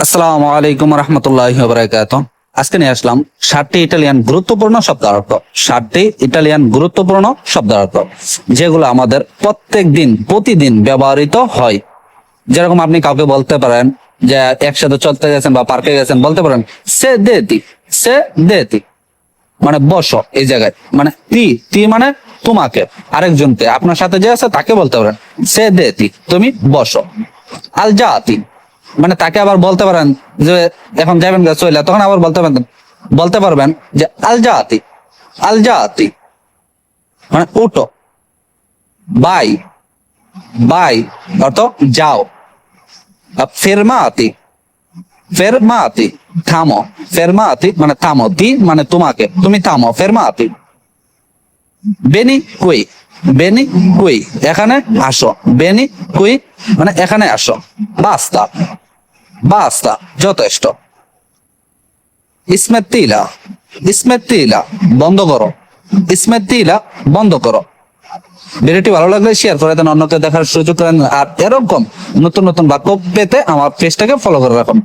আসসালামু আলাইকুম রহমতুল্লাহি ওয়া বারাকাতুহু। আজকে নিয়ে আসলাম 7টি ইটালিয়ান গুরুত্বপূর্ণ শব্দার্থ। 7টি ইটালিয়ান গুরুত্বপূর্ণ শব্দার্থ যেগুলো আমাদের প্রতিদিন ব্যবহৃত হয়। যেরকম আপনি কাউকে বলতে পারেন যে একসাথে চলতে গেছেন বা পার্কে গেছেন, বলতে পারেন সে দেতি মানে বসো এই জায়গায়, মানে তি মানে তোমাকে, আরেকজনকে, আপনার সাথে যে আছে তাকে বলতে পারেন সে দেতি, তুমি বসো। আল জাতি মানে তাকে আবার বলতে পারেন যে এখন যাবেন চলে, তখন আবার বলতে পারবেন যে আল জাতি মানে উঠো। বাই বাই অর্থ যাও। ফেরমাতি ফেরমাতি থামো। ফেরমাতি মানে থামো, তি মানে তোমাকে, তুমি থামো, ফেরমাতি। বেনি বেনি কুই এখানে আসো। বেনি কুই মানে এখানে আসো। বাস্তা বাস্তা যথেষ্ট। ইসমেতিলা ইসমেতিলা বন্ধ করো। ইসমেতিলা বন্ধ করো। ভিডিওটি ভালো লাগলে শেয়ার করে দেন, অন্যকে দেখার সুযোগ করেন। আর এরকম নতুন নতুন বাক্য পেতে আমার পেজটাকে ফলো করে রাখুন।